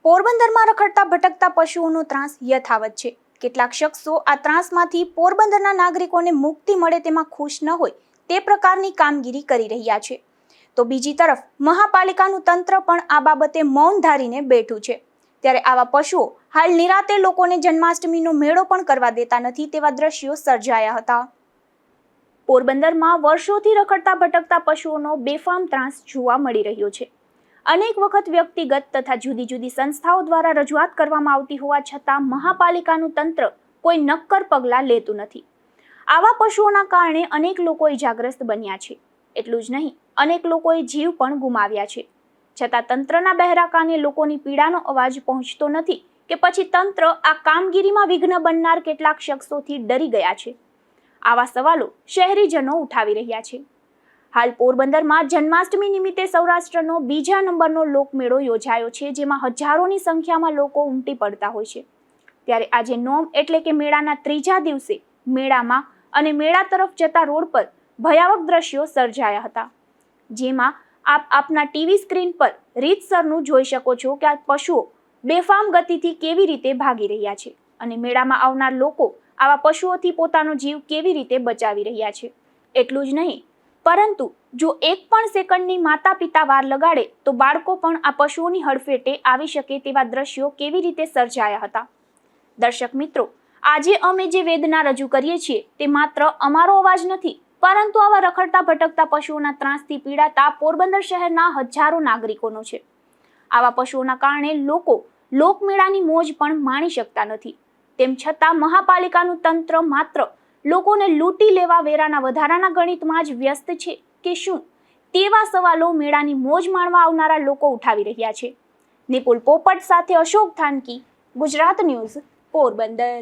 પોરબંદરમાં રખડતા ભટકતા પશુઓનો ત્રાસ યથાવત છે। કેટલાક શખ્સો આ ત્રાસમાંથી પોરબંદરના નાગરિકોને મુક્તિ મળે તેમાં ખુશ ન હોય તે પ્રકારની કામગીરી કરી રહ્યા છે, તો બીજી તરફ મહાપાલિકાનું તંત્ર પણ આ બાબતે મૌન ધારીને બેઠું છે। ત્યારે આવા પશુઓ હાલ નિરાતે લોકોને જન્માષ્ટમીનો મેળો પણ કરવા દેતા નથી તેવા દ્રશ્યો સર્જાયા હતા। પોરબંદરમાં વર્ષોથી રખડતા ભટકતા પશુઓનો બેફામ ત્રાસ જોવા મળી રહ્યો છે। અનેક વખત વ્યક્તિગત તથા જુદી જુદી સંસ્થાઓ દ્વારા રજૂઆત કરવામાં આવતી હોવા છતાં મહાપાલિકાનું તંત્ર કોઈ નક્કર પગલાં લેતું નથી। આવા પશુઓના કારણે અનેક લોકો ઇજાગ્રસ્ત બન્યા છે। એટલું જ નહીં, અનેક લોકોએ જીવ પણ ગુમાવ્યા છે, છતાં તંત્રના બહેરા કાને લોકોની પીડાનો અવાજ પહોંચતો નથી કે પછી તંત્ર આ કામગીરીમાં વિઘ્ન બનનાર કેટલાક શખ્સોથી ડરી ગયા છે। આવા સવાલો શહેરીજનો ઉઠાવી રહ્યા છે। હાલ પોરબંદરમાં જન્માષ્ટમી નિમિત્તે સૌરાષ્ટ્રનો બીજા નંબરનો લોકમેળો યોજાયો છે, જેમાં હજારોની સંખ્યામાં લોકો ઉમટી પડતા હોય છે। ત્યારે આજે નોમ એટલે કે મેળાના ત્રીજા દિવસે મેળામાં અને મેળા તરફ જતા રોડ પર ભયાવક દ્રશ્યો સર્જાયા હતા, જેમાં આપ આપના ટીવી સ્ક્રીન પર રીતસરનું જોઈ શકો છો કે આ પશુઓ બેફામ ગતિથી કેવી રીતે ભાગી રહ્યા છે અને મેળામાં આવનાર લોકો આવા પશુઓથી પોતાનો જીવ કેવી રીતે બચાવી રહ્યા છે। એટલું જ નહીં, પરંતુ જો એક પણ સેકન્ડની માતા પિતા વાર લગાડે તો બાળકો પણ આ પશુઓની હડફેટે આવી શકે તેવા દ્રશ્યો કેવી રીતે સર્જાયા હતા। દર્શક મિત્રો, આજે અમે જે વેદના રજૂ કરીએ છીએ તે માત્ર અમારો અવાજ નથી, પરંતુ આવા રખડતા ભટકતા પશુઓના ત્રાસથી પીડાતા પોરબંદર શહેરના હજારો નાગરિકોનો છે। આવા પશુઓના કારણે લોકો લોકમેળાની મોજ પણ માણી શકતા નથી, તેમ છતાં મહાપાલિકાનું તંત્ર માત્ર લોકોને લૂંટી લેવા વેરાના વધારાના ગણિતમાં જ વ્યસ્ત છે કે શું, તેવા સવાલો મેળાની મોજ માણવા આવનારા લોકો ઉઠાવી રહ્યા છે। નિપુલ પોપટ સાથે અશોક થાનકી, ગુજરાત ન્યૂઝ, પોરબંદર।